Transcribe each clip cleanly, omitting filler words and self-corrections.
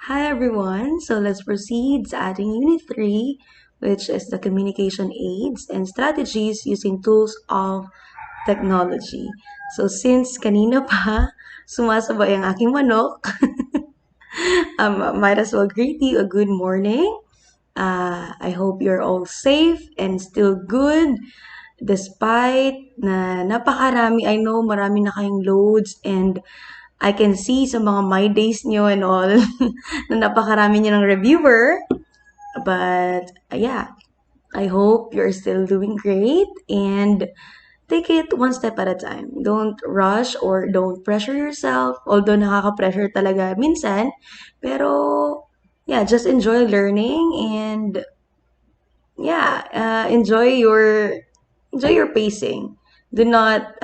Hi everyone, so let's proceed sa ating Unit 3, which is the communication aids and strategies using tools of technology. So since kanina pa sumasabay ang aking manok, might as well greet you a good morning. I hope you're all safe and still good despite na napakarami. I know marami na kayong loads and I can see sa mga My Days nyo and all na napakarami nyo ng reviewer. But yeah, I hope you're still doing great and take it one step at a time. Don't rush or don't pressure yourself. Although nakaka-pressure talaga minsan. Pero yeah, just enjoy learning and yeah, enjoy your pacing. Do not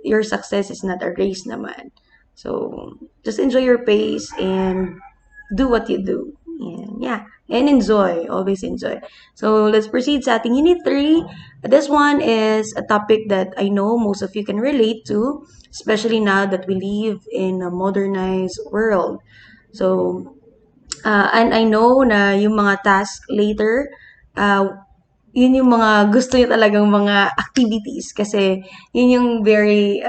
your success is not a race naman. So just enjoy your pace and do what you do. And yeah, and enjoy, always enjoy. So let's proceed sa ating Unit 3. This one is a topic that I know most of you can relate to, especially now that we live in a modernized world. So, and I know na yung mga task later, yun yung mga gusto niyo talagang mga activities kasi yun yung very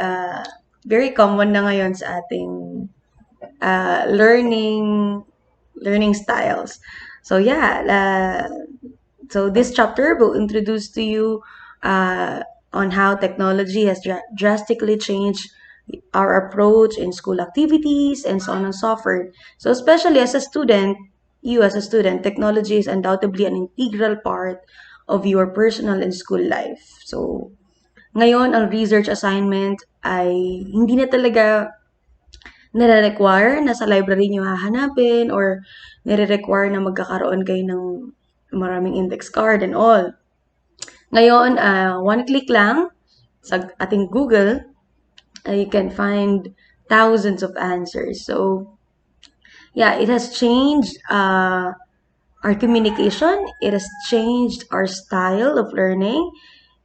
common na ngayon sa ating learning styles. So yeah, so this chapter will introduce to you on how technology has drastically changed our approach in school activities and so on and so forth. So especially as a student, you as a student, technology is undoubtedly an integral part of your personal and school life. So ngayon, ang research assignment ay hindi na talaga nire-require na sa library nyo hahanapin or nire-require na magkakaroon kayo ng maraming index card and all. Ngayon, one click lang sa ating Google, you can find thousands of answers. So, yeah, it has changed our communication. It has changed our style of learning.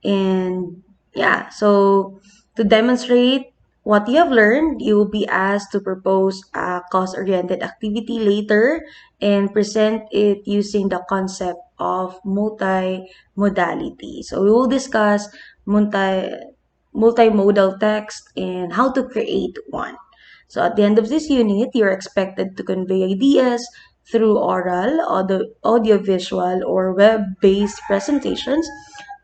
And yeah, so to demonstrate what you have learned, you will be asked to propose a course-oriented activity later and present it using the concept of multimodality. So we will discuss multimodal text and how to create one. So at the end of this unit, you're expected to convey ideas through oral, audiovisual, or web-based presentations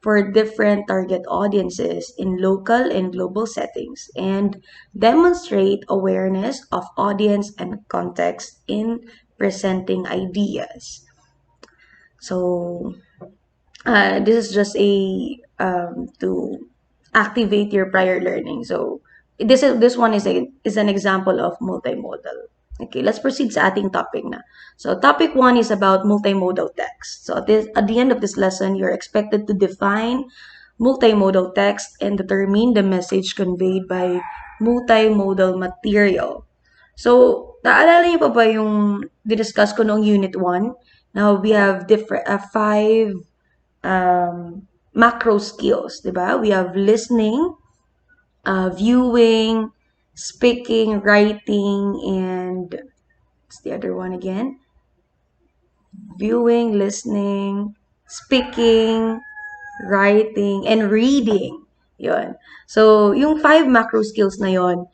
for different target audiences in local and global settings and demonstrate awareness of audience and context in presenting ideas. So this is just a to activate your prior learning. So this one is an example of multimodal. Okay, let's proceed sa ating topic na. So topic 1 is about multimodal text. So at the end of this lesson, you're expected to define multimodal text and determine the message conveyed by multimodal material. So, naalala niyo pa ba yung discuss ko noong Unit 1? Now, we have different five macro skills, di ba? We have listening, viewing, speaking, writing, and what's the other one again? Viewing, listening, speaking, writing, and reading. Yun. So, yung five macro skills na yon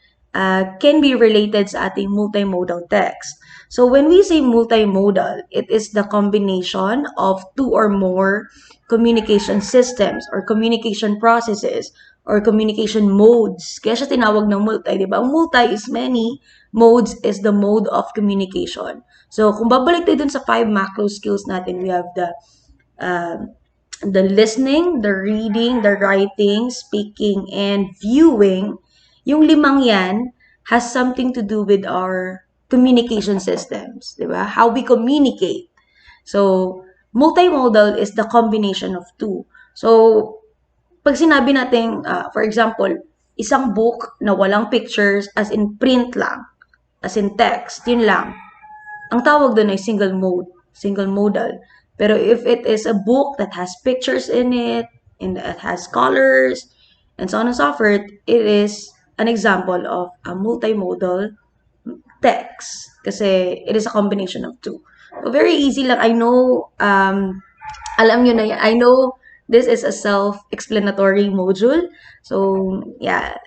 can be related sa ating multimodal text. So, when we say multimodal, it is the combination of two or more communication systems or communication processes or communication modes. Kaya siya tinawag ng multi, di ba? Ang multi is many, modes is the mode of communication. So, kung babalik tayo dun sa five macro skills natin, we have the listening, the reading, the writing, speaking, and viewing. Yung limang yan has something to do with our communication systems, di ba? How we communicate. So, multimodal is the combination of two. So, pag sinabi natin, for example, isang book na walang pictures as in print lang, as in text, yun lang. Ang tawag doon ay single modal. Pero if it is a book that has pictures in it, and that has colors, and so on and so forth, it is an example of a multimodal text kasi it is a combination of two. So very easy lang. I know, alam nyo na yan. I know this is a self-explanatory module. So, yeah,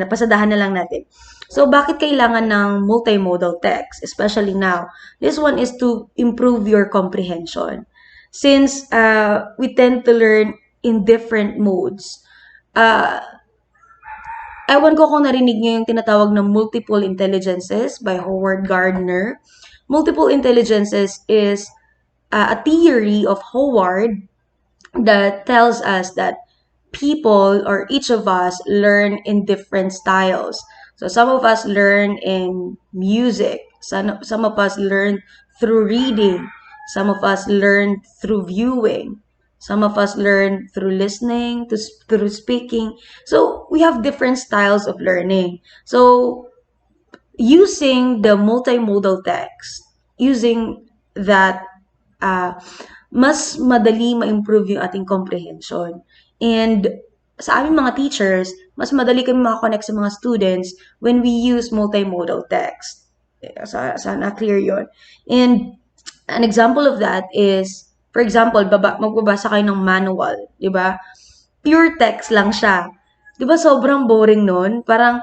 pasadahan na lang natin. So, bakit kailangan ng multimodal text, especially now? This one is to improve your comprehension. Since we tend to learn in different modes, uh, ewan ko kung narinig niyo yung tinatawag na multiple intelligences by Howard Gardner. Multiple intelligences is a theory of Howard that tells us that people or each of us learn in different styles. So some of us learn in music, some of us learn through reading, some of us learn through viewing, some of us learn through listening, through speaking. So we have different styles of learning. So using the multimodal text, using that, uh, mas madali ma-improve yung ating comprehension. And sa aming mga teachers, mas madali kami makakonect sa mga students when we use multimodal text. Sana clear yon. And an example of that is, for example, magbabasa kayo ng manual, di ba? Pure text lang siya. Di ba sobrang boring nun? Parang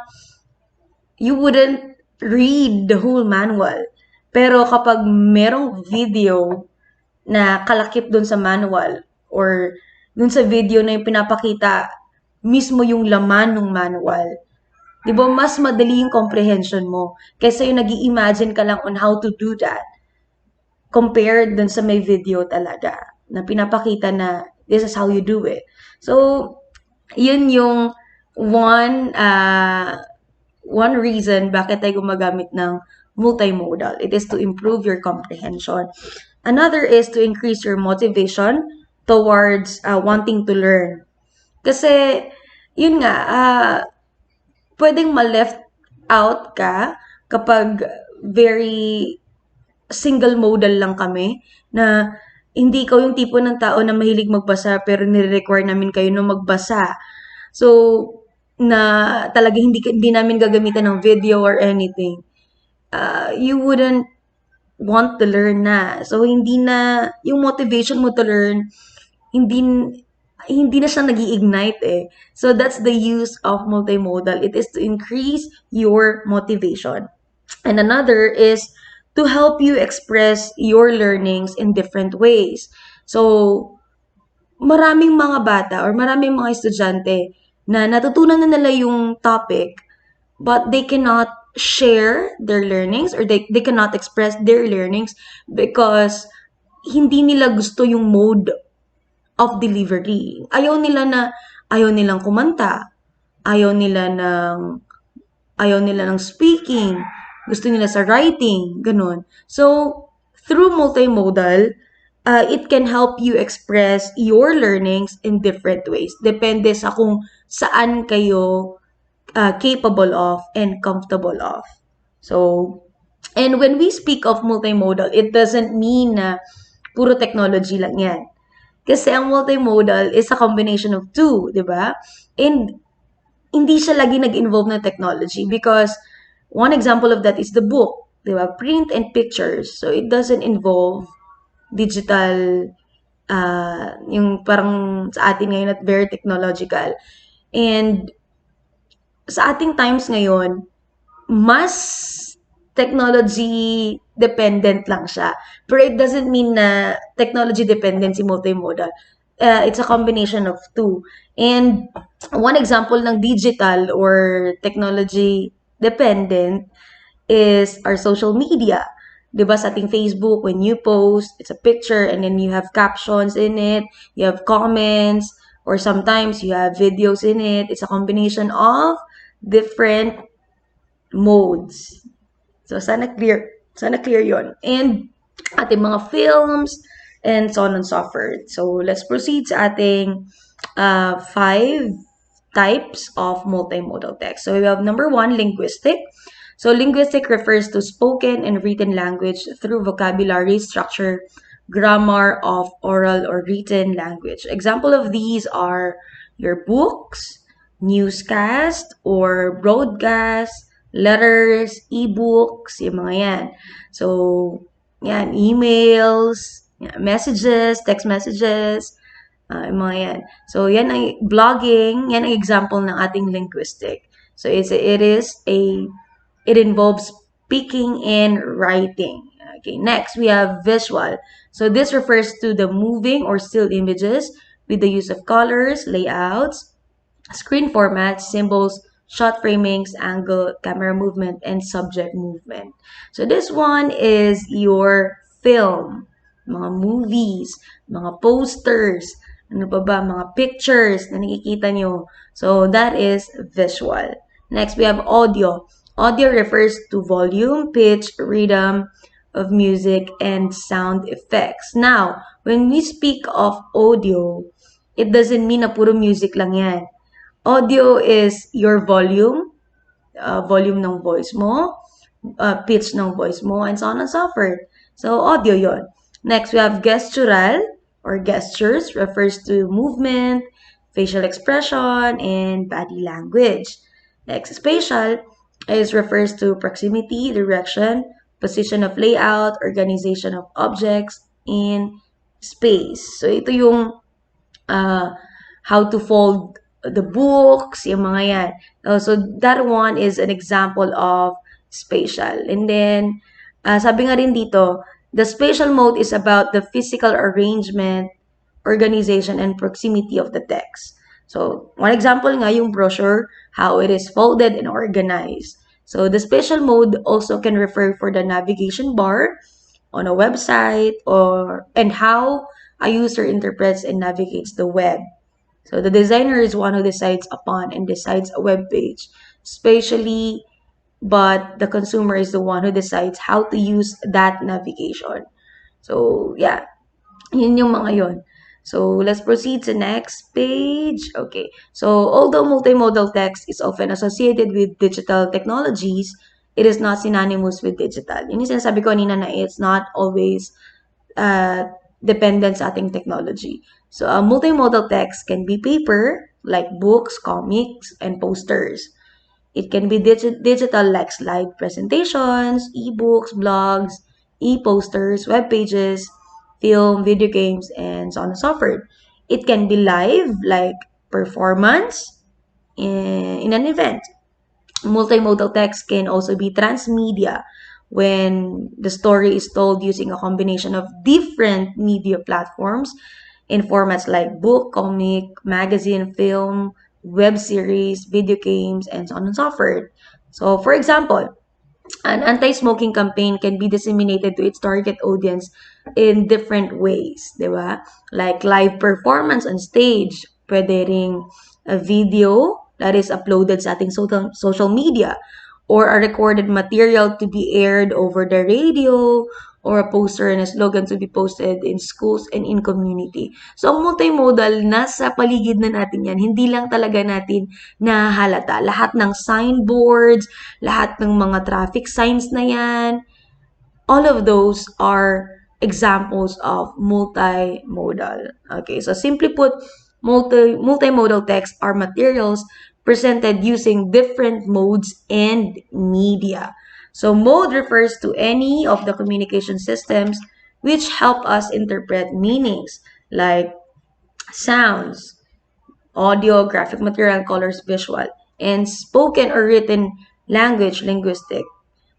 you wouldn't read the whole manual. Pero kapag merong video na kalakip dun sa manual or dun sa video na yung pinapakita mismo yung laman ng manual, di ba mas madali yung comprehension mo kaysa yung nag-i-imagine ka lang on how to do that compared dun sa may video talaga na pinapakita na this is how you do it. So, yun yung one reason bakit tayo gumagamit ng multimodal. It is to improve your comprehension. Another is to increase your motivation towards wanting to learn. Kasi, yun nga, pwedeng ma-left out ka kapag very single modal lang kami na hindi ikaw yung tipo ng tao na mahilig magbasa pero nire-require namin kayo na magbasa. So, na talaga hindi namin gagamitan ng video or anything. You wouldn't want to learn na. So, hindi na, yung motivation mo to learn, hindi na siya nag-iignite eh. So, that's the use of multimodal. It is to increase your motivation. And another is to help you express your learnings in different ways. So, maraming mga bata or maraming mga estudyante na natutunan na nila yung topic but they cannot share their learnings or they cannot express their learnings because hindi nila gusto yung mode of delivery. Ayaw nilang kumanta. Ayaw nila ng speaking. Gusto nila sa writing. Ganun. So, through multimodal, it can help you express your learnings in different ways. Depende sa kung saan kayo capable of and comfortable of. So, and when we speak of multimodal, it doesn't mean na puro technology lang yan. Kasi ang multimodal is a combination of two, di ba? And hindi siya lagi nag-involve na technology because one example of that is the book, di ba? Print and pictures. So, it doesn't involve digital, yung parang sa atin ngayon at very technological. And sa ating times ngayon, mas technology dependent lang siya. Pero it doesn't mean na technology dependent si multimodal. It's a combination of two. And one example ng digital or technology dependent is our social media. Diba sa ating Facebook, when you post, it's a picture and then you have captions in it, you have comments, or sometimes you have videos in it. It's a combination of different modes. So, sana clear yon. And ating mga films and so on and so forth. So, let's proceed sa ating 5 types of multimodal text. So, we have number 1, linguistic. So, linguistic refers to spoken and written language through vocabulary, structure, grammar of oral or written language. Example of these are your books, newscast, or broadcast, letters, ebooks, yung mga yan. So, yan, emails, yan, messages, text messages, yung mga yan. So, yan ay blogging, yan ang example ng ating linguistic. So, it involves speaking and writing. Okay, next we have visual. So, this refers to the moving or still images with the use of colors, layouts, screen formats, symbols, shot framings, angle, camera movement, and subject movement. So this one is your film, mga movies, mga posters, ano pa ba, mga pictures na nakikita nyo. So that is visual. Next, we have audio. Audio refers to volume, pitch, rhythm of music, and sound effects. Now, when we speak of audio, it doesn't mean na puro music lang yan. Audio is your volume, volume ng voice mo, pitch ng voice mo, and so on and so forth. So, audio yon. Next, we have gestural or gestures, refers to movement, facial expression, and body language. Next, spatial refers to proximity, direction, position of layout, organization of objects in space. So, ito yung how to fold the books, yung mga yan. So, that one is an example of spatial. And then, sabi nga rin dito, the spatial mode is about the physical arrangement, organization, and proximity of the text. So, one example nga yung brochure, how it is folded and organized. So, the spatial mode also can refer for the navigation bar on a website and how a user interprets and navigates the web. So the designer is one who decides upon and decides a web page, spatially, but the consumer is the one who decides how to use that navigation. So yeah, yun yung mga yun. So let's proceed to next page. Okay. So although multimodal text is often associated with digital technologies, it is not synonymous with digital. Yun yung sinasabi ko kanina na it's not always dependent sa ating technology. So, multimodal text can be paper, like books, comics, and posters. It can be digital, like slide presentations, ebooks, blogs, e-posters, web pages, film, video games, and so on and so forth. It can be live, like performance in an event. Multimodal text can also be transmedia when the story is told using a combination of different media platforms in formats like book, comic, magazine, film, web series, video games, and so on and so forth. So, for example, an anti-smoking campaign can be disseminated to its target audience in different ways, di ba? Like live performance on stage, pwede ring a video that is uploaded sa ating social media, or a recorded material to be aired over the radio, or a poster and a slogan to be posted in schools and in community. So, ang multimodal, nasa paligid na natin yan. Hindi lang talaga natin nahalata. Lahat ng signboards, lahat ng mga traffic signs na yan, all of those are examples of multimodal. Okay, so simply put, multimodal text are materials presented using different modes and media. So mode refers to any of the communication systems which help us interpret meanings like sounds, audio, graphic material, colors, visual, and spoken or written language, linguistic,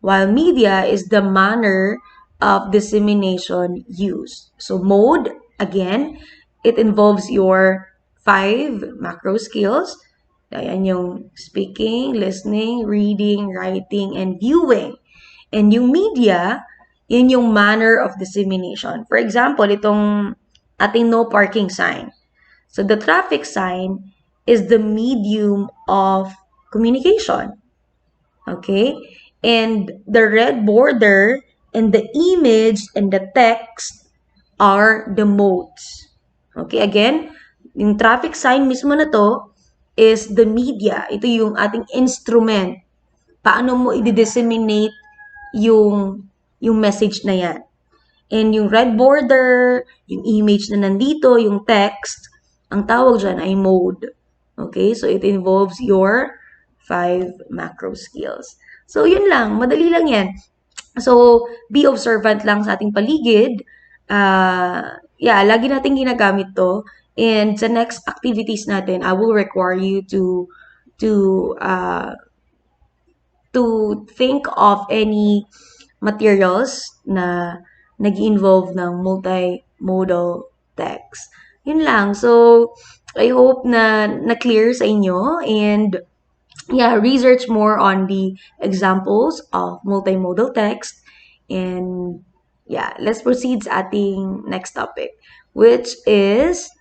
while media is the manner of dissemination used. So mode, again, it involves your 5 macro skills. Ayan yung speaking, listening, reading, writing, and viewing. And yung media, yun yung manner of dissemination. For example, itong ating no parking sign. So the traffic sign is the medium of communication. Okay? And the red border and the image and the text are the modes. Okay? Again, yung traffic sign mismo na to is the media. Ito yung ating instrument. Paano mo i-disseminate yung message na yan. And yung red border, yung image na nandito, yung text, ang tawag dyan ay mode. Okay? So, it involves your 5 macro skills. So, yun lang. Madali lang yan. So, be observant lang sa ating paligid. Yeah, lagi natin ginagamit to. And sa next activities natin, I will require you to uh, to think of any materials na nag-involve ng multimodal text. Yun lang. So, I hope na clear sa inyo, and yeah, research more on the examples of multimodal text. And yeah, let's proceed sa ating next topic, which is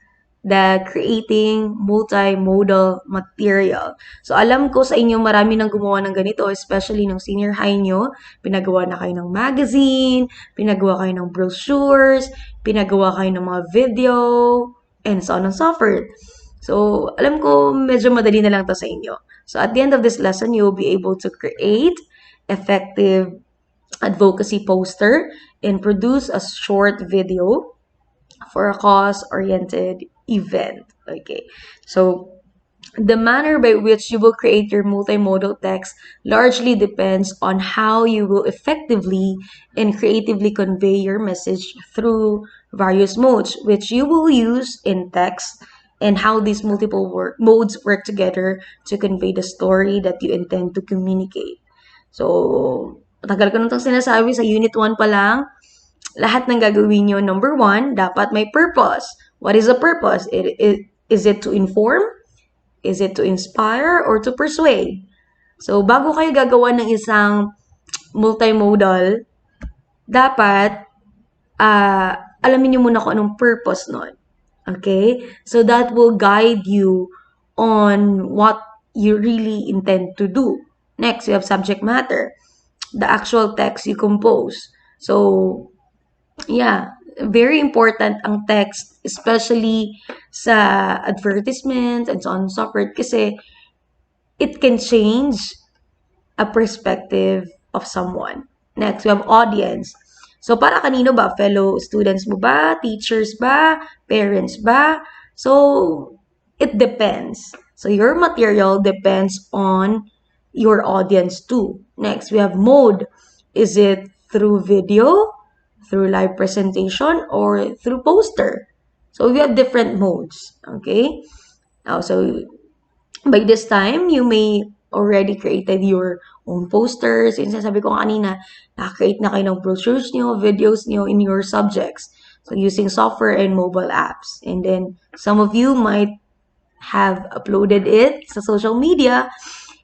the creating multimodal material. So, alam ko sa inyo marami nang gumawa ng ganito, especially ng senior high nyo. Pinagawa na kayo ng magazine, pinagawa kayo ng brochures, pinagawa kayo ng mga video, and so on and so forth. So, alam ko medyo madali na lang to sa inyo. So, at the end of this lesson, you'll be able to create effective advocacy poster and produce a short video for a cause-oriented event. Okay. So, the manner by which you will create your multimodal text largely depends on how you will effectively and creatively convey your message through various modes, which you will use in text, and how these multiple modes work together to convey the story that you intend to communicate. So, tagal ko nang itong sinasabi, sa Unit 1 pa lang, lahat ng gagawin nyo, number 1, dapat may purpose. What is a purpose? Is it to inform? Is it to inspire or to persuade? So, bago kayo gagawa ng isang multimodal, dapat alamin nyo muna kung anong purpose nun. Okay? So, that will guide you on what you really intend to do. Next, you have subject matter. The actual text you compose. So, yeah, very important ang text, especially sa advertisements and so on and so forth, kasi it can change a perspective of someone. Next, we have audience. So, para kanino ba? Fellow students mo ba? Teachers ba? Parents ba? So, it depends. So, your material depends on your audience too. Next, we have mode. Is it through video, through live presentation, or through poster? So, we have different modes. Okay? Now, so, by this time, you may already created your own posters. Yung sabi ko kanina, nakakreate na kayo ng brochures nyo, videos nyo in your subjects. So, using software and mobile apps. And then, some of you might have uploaded it sa social media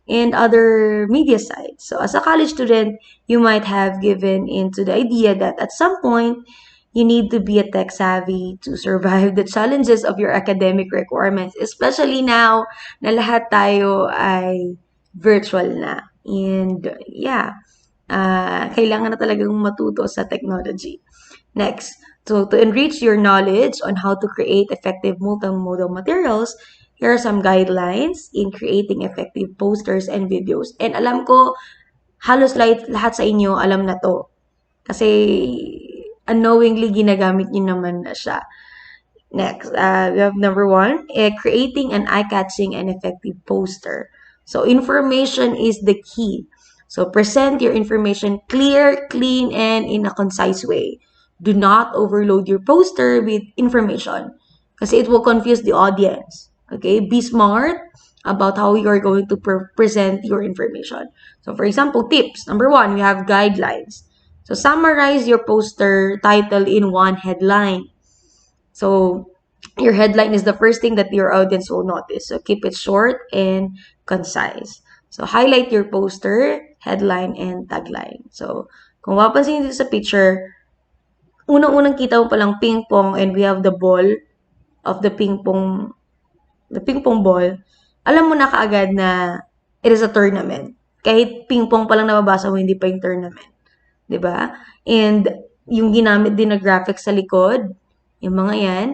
and other media sites. So, as a college student, you might have given into the idea that at some point, you need to be a tech savvy to survive the challenges of your academic requirements, especially now na lahat tayo ay virtual na. And yeah, kailangan na talagang matuto sa technology. Next, so to enrich your knowledge on how to create effective multimodal materials, here are some guidelines in creating effective posters and videos. And alam ko, halos lahat sa inyo alam na to. Kasi unknowingly ginagamit nyo naman na siya. Next, we have number 1, creating an eye-catching and effective poster. So, information is the key. So, present your information clear, clean, and in a concise way. Do not overload your poster with information kasi it will confuse the audience. Okay? Be smart about how you are going to present your information. So, for example, tips. Number 1, we have guidelines. So, summarize your poster title in one headline. So, your headline is the first thing that your audience will notice. So, keep it short and concise. So, highlight your poster, headline, and tagline. So, kung mapapansin dito sa picture, unang-unang kita mo palang ping pong, and we have the ball of the ping pong ball. Alam mo na kaagad na it is a tournament. Kahit ping pong pa lang nababasa mo, hindi pa yung tournament. 'Di ba? And yung ginamit din na graphics sa likod, yung mga yan,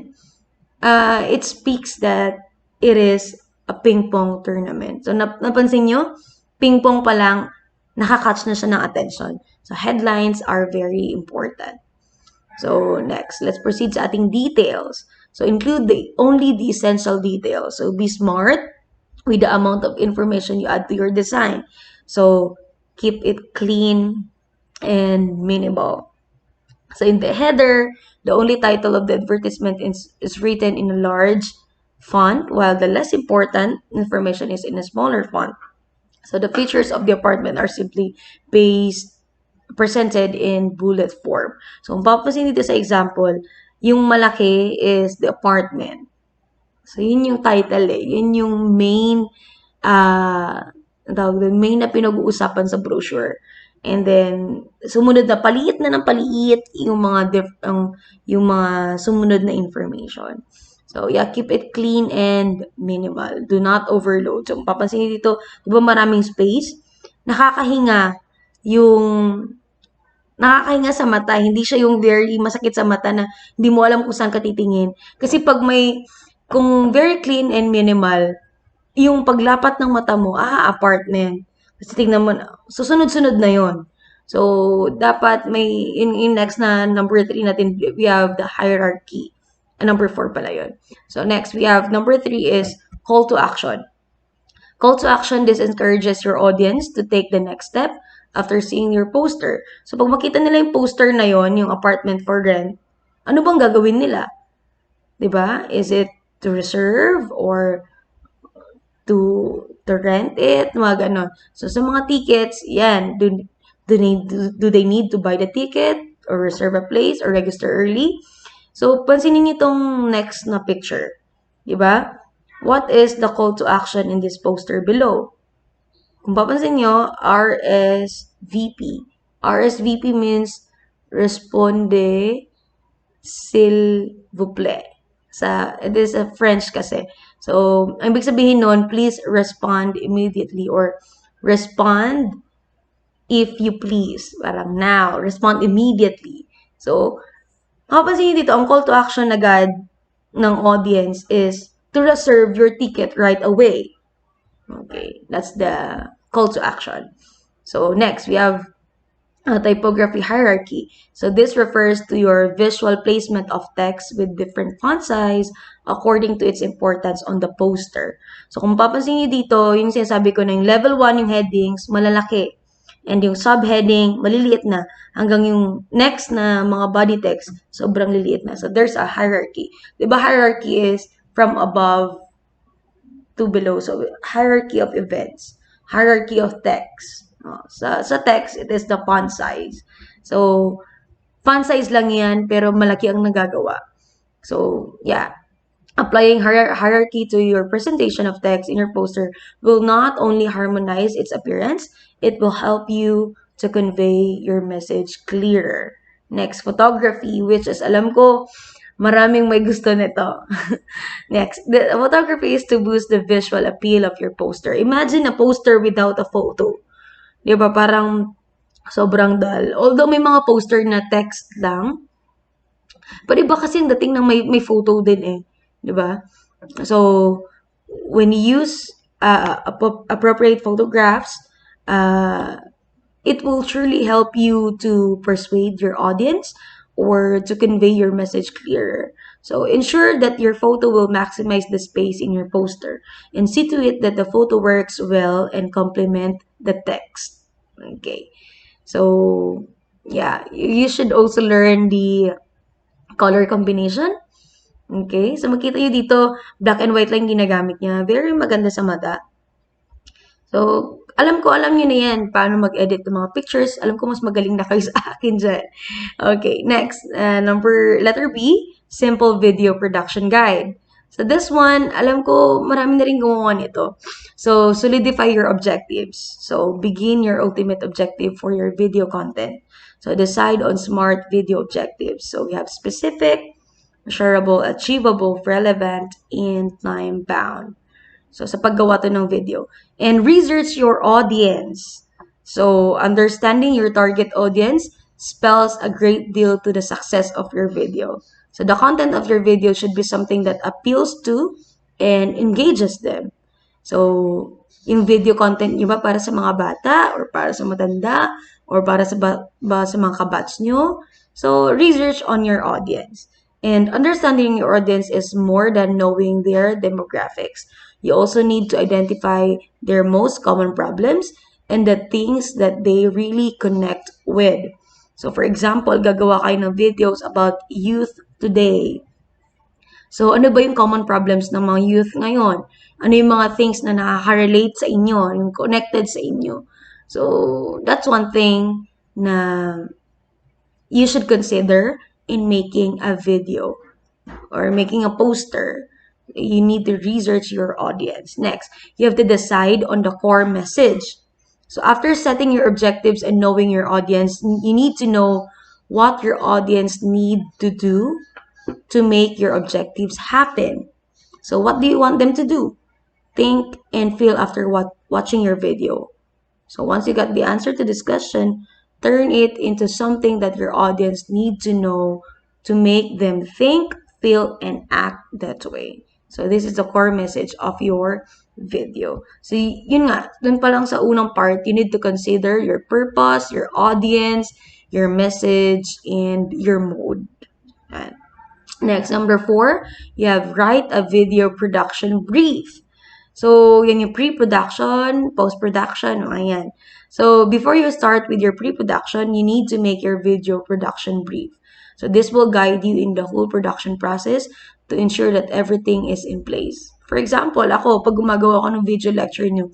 it speaks that it is a ping pong tournament. So, napansin nyo, ping pong pa lang, nakakatch na siya ng attention. So, headlines are very important. So, next, let's proceed sa ating details. So, include only the essential details. So, be smart with the amount of information you add to your design. So, keep it clean and minimal. So in the header, the only title of the advertisement is written in a large font, while the less important information is in a smaller font. So the features of the apartment are simply presented in bullet form. So kung papasin dito sa example, yung malaki is the apartment. So yun yung title eh. Yun yung main tawag doon, main na pinag-uusapan sa brochure. And then sumunod na paliit na ng paliit yung mga yung mga sumunod na information. So, yeah, keep it clean and minimal. Do not overload. So, papansin niyo dito, di ba maraming space? Nakakahinga yung nakakahinga sa mata. Hindi siya yung very masakit sa mata na hindi mo alam kung saan ka titingin. Kasi kung very clean and minimal, yung paglapat ng mata mo, apartment. Kasi tingnan mo, susunod-sunod na yon. So, dapat in next na number 3 natin, we have the hierarchy. Number 4 pala yun. So, next, we have number 3 is call to action. Call to action, this encourages your audience to take the next step after seeing your poster. So, pag makita nila yung poster na yon, yung apartment for rent, ano bang gagawin nila? Diba? Is it to reserve or to rent it, mga ganon. So, sa mga tickets, yan, do they need to buy the ticket or reserve a place or register early? So, pansinin niyo itong next na picture. Diba? What is the call to action in this poster below? Kung papansin nyo, RSVP. RSVP means Responde s'il vous plaît. It is a French kasi. So, ang ibig sabihin nun, please respond immediately or respond if you please. Parang now, respond immediately. So, mapapansin nyo dito, ang call to action agad ng audience is to reserve your ticket right away. Okay, that's the call to action. So, next, we have typography hierarchy. So this refers to your visual placement of text with different font size according to its importance on the poster. So kung papansin niyo dito, yung sinasabi ko na yung level 1 yung headings, malalaki. And yung subheading, maliliit na. Hanggang yung next na mga body text, sobrang liliit na. So there's a hierarchy. Diba hierarchy is from above to below. So hierarchy of events, hierarchy of text. Sa text, it is the font size. So, font size lang yan, pero malaki ang nagagawa. So, yeah. Applying hierarchy to your presentation of text in your poster will not only harmonize its appearance, it will help you to convey your message clearer. Next, photography, which is alam ko, maraming may gusto nito. Next, the photography is to boost the visual appeal of your poster. Imagine a poster without a photo. Di ba? Parang sobrang dull. Although may mga poster na text lang, pero iba kasi yung dating ng may photo din eh. Di ba? So, when you use appropriate photographs, it will truly help you to persuade your audience or to convey your message clearer. So, ensure that your photo will maximize the space in your poster and see to it that the photo works well and complement the text. Okay. So, yeah, you should also learn the color combination. Okay. So, makita nyo dito, black and white lang ginagamit niya. Very maganda sa mata. So, alam nyo na yan, paano mag-edit ng mga pictures. Alam ko mas magaling na kayo sa akin dyan. Okay, next, letter B, simple video production guide. So, this one, alam ko marami na rin gumawa nito. So, solidify your objectives. So, begin your ultimate objective for your video content. So, decide on smart video objectives. So, we have specific, measurable, achievable, relevant, and time-bound. So, sa paggawa to ng video. And research your audience. So, understanding your target audience spells a great deal to the success of your video. So, the content of your video should be something that appeals to and engages them. So, yung video content nyo ba para sa mga bata or para sa matanda or para sa mga kabats nyo? So, research on your audience. And understanding your audience is more than knowing their demographics. You also need to identify their most common problems and the things that they really connect with. So for example, gagawa kayo ng videos about youth today. So ano ba yung common problems ng mga youth ngayon? Ano yung mga things na nakaka-relate sa inyo, yung connected sa inyo? So that's one thing na you should consider in making a video or making a poster. You need to research your audience. Next, you have to decide on the core message. So after setting your objectives and knowing your audience, you need to know what your audience need to do to make your objectives happen. So what do you want them to do? Think and feel after watching your video. So once you got the answer to this question, turn it into something that your audience need to know to make them think, feel, and act that way. So this is the core message of your video. So yun nga, dun pa lang sa unang part, you need to consider your purpose, your audience, your message, and your mode. Right. Next, number 4, you have write a video production brief. So, yan yung pre-production, post-production, ayan. So, before you start with your pre-production, you need to make your video production brief. So, this will guide you in the whole production process to ensure that everything is in place. For example, ako, pag gumagawa ako ng video lecture nyo,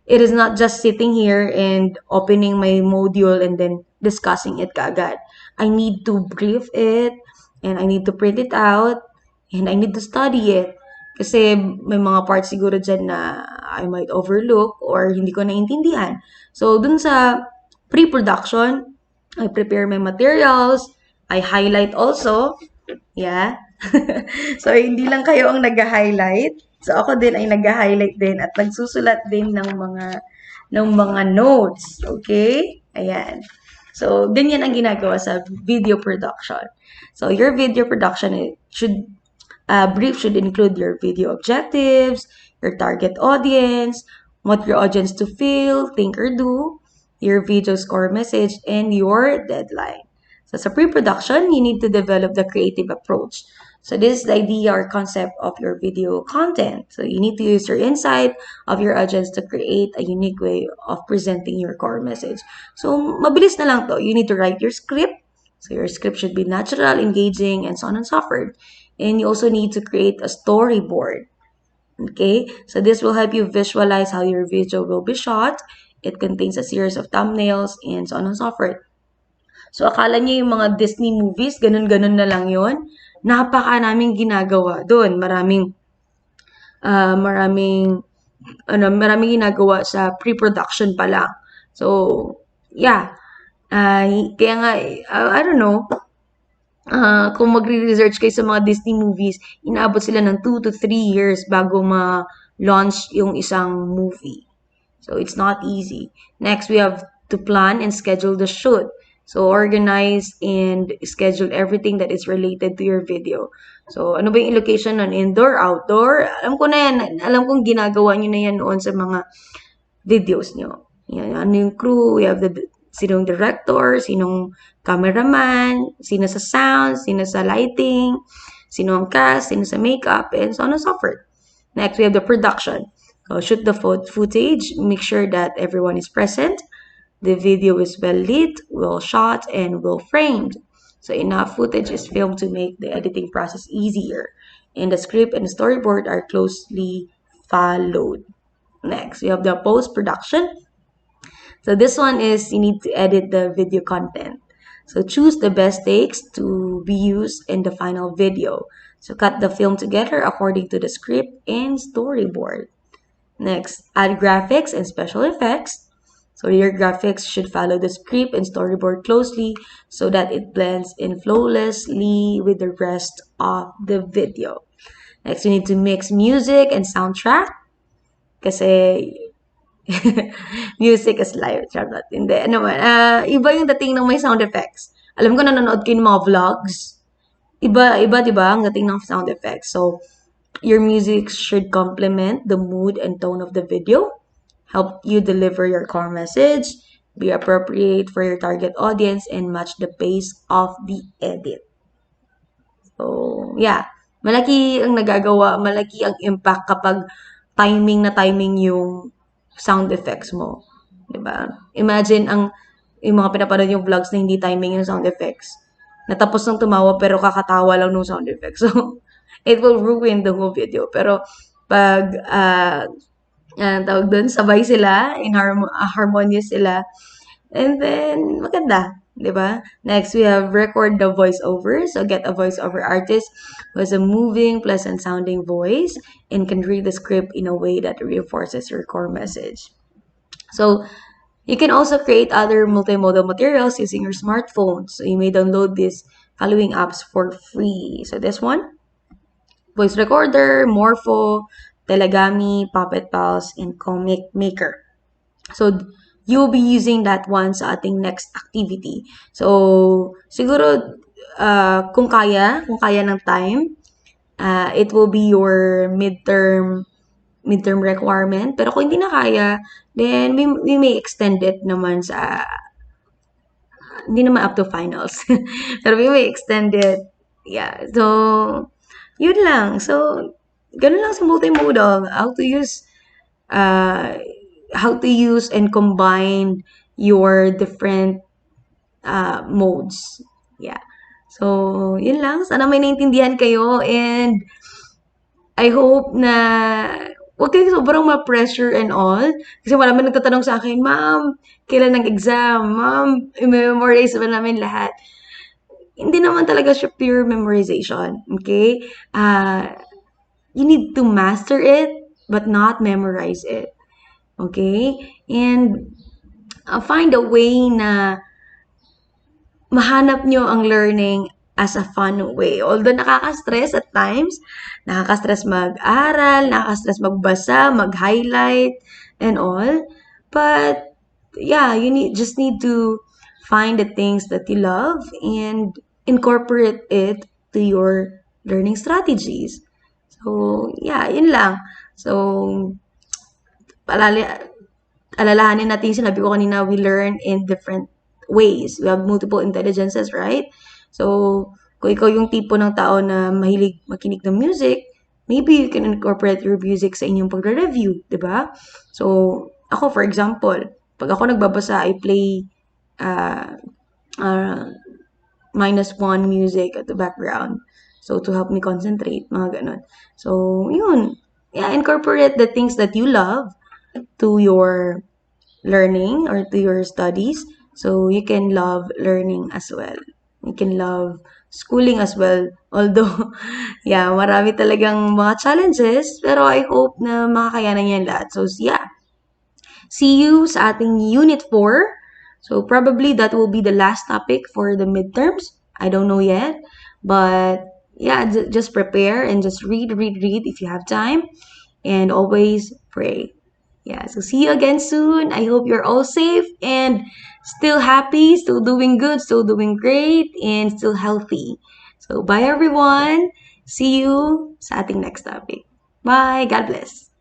it is not just sitting here and opening my module and then discussing it kaagad. I need to brief it, and I need to print it out, and I need to study it. Kasi may mga parts siguro dyan na I might overlook or hindi ko naintindihan. So, dun sa pre-production, I prepare my materials, I highlight also. Yeah. So, hindi lang kayo ang nag-highlight. So, ako din ay nag-highlight din at nagsusulat din ng mga notes. Okay? Ayan. So, ganyan ang ginagawa sa video production. So, your video production brief should include your video objectives, your target audience, what your audience to feel, think, or do, your video's core message, and your deadline. So, sa pre-production, you need to develop the creative approach. So, this is the idea or concept of your video content. So, you need to use your insight of your audience to create a unique way of presenting your core message. So, mabilis na lang to. You need to write your script. So, your script should be natural, engaging, and so on and so forth. And you also need to create a storyboard. Okay? So, this will help you visualize how your video will be shot. It contains a series of thumbnails and so on and so forth. So, akala niyo yung mga Disney movies, ganun-ganun na lang yun. Napaka naming ginagawa doon. Maraming ginagawa sa pre-production pa lang. So, yeah. Kaya nga, I don't know, kung magre-research kayo sa mga Disney movies, inaabot sila ng 2 to 3 years bago ma-launch yung isang movie. So, it's not easy. Next, we have to plan and schedule the shoot. So, organize and schedule everything that is related to your video. So, ano ba yung location nun? Indoor, outdoor? Alam ko na yan. Alam kong ginagawa nyo na yan noon sa mga videos nyo. Yan, ano yung crew? We have sinong director, sinong cameraman, sino sa sound, sino sa lighting, sino ang cast, sino sa makeup, and so on and so forth. Next, we have the production. So, shoot the footage, make sure that everyone is present. The video is well lit, well shot, and well framed. So enough footage is filmed to make the editing process easier. And the script and storyboard are closely followed. Next, we have the post-production. So this one is you need to edit the video content. So choose the best takes to be used in the final video. So cut the film together according to the script and storyboard. Next, add graphics and special effects. So your graphics should follow the script and storyboard closely so that it blends in flawlessly with the rest of the video. Next, you need to mix music and soundtrack. Kasi music is live. Charlotte. Hindi. Iba yung dating ng may sound effects. Alam ko nanonood kayo ng mga vlogs. Iba, diba? Ang dating ng sound effects. So, your music should complement the mood and tone of the video, help you deliver your core message, be appropriate for your target audience, and match the pace of the edit. So, yeah. Malaki ang nagagawa, malaki ang impact kapag timing na timing yung sound effects mo. 'Di ba? Imagine yung mga pinapanood yung vlogs na hindi timing yung sound effects. Natapos ng tumawa pero kakatawa lang nung sound effects. So, it will ruin the whole video. Pero pag tawag doon, sabay sila, harmonious sila, and then maganda, 'di ba? Next, we have record the voiceover. So get a voiceover artist who has a moving, pleasant sounding voice and can read the script in a way that reinforces your core message. So you can also create other multimodal materials using your smartphone. So you may download these following apps for free. So this one, Voice Recorder, Morpho, Telegami, Puppet Pals, and Comic Maker. So you'll be using that one sa ating next activity. So siguro kung kaya ng time, it will be your midterm requirement. Pero kung hindi na kaya, then we may extend it naman sa, hindi naman up to finals. Pero we may extend it. Yeah. So, yun lang. So, ganun lang sa multimodal. Uh, how to use and combine your different modes. Yeah. So, yun lang. Sana may naintindihan kayo, and I hope na huwag kayo sobrang ma-pressure and all. Kasi marami nagtatanong sa akin, Ma'am, kailan ng exam? Ma'am, i-memorize ba namin lahat? Hindi naman talaga siya pure memorization. Okay? You need to master it, but not memorize it. Okay? And find a way na mahanap nyo ang learning as a fun way. Although nakaka-stress at times, nakaka-stress mag-aral, nakaka-stress magbasa, mag-highlight, and all. But, yeah, just need to find the things that you love and incorporate it to your learning strategies. So, yeah, yun lang. So, palali, alalahanin natin yung sinabi ko kanina, we learn in different ways. We have multiple intelligences, right? So, kung ikaw yung tipo ng tao na mahilig makinig ng music, maybe you can incorporate your music sa inyong pagre-review, di ba? So, ako, for example, pag ako nagbabasa, I play uh, uh, -1 music at the background. So, to help me concentrate, mga ganun. So, yun. Yeah, incorporate the things that you love to your learning or to your studies, so you can love learning as well. You can love schooling as well. Although, yeah, marami talagang mga challenges, pero I hope na makakayanan niyan lahat. So, yeah. See you sa ating Unit 4. So, probably that will be the last topic for the midterms. I don't know yet. But, yeah, just prepare and just read if you have time. And always pray. Yeah, so see you again soon. I hope you're all safe and still happy, still doing good, still doing great, and still healthy. So, bye everyone. See you sa ating next topic. Bye. God bless.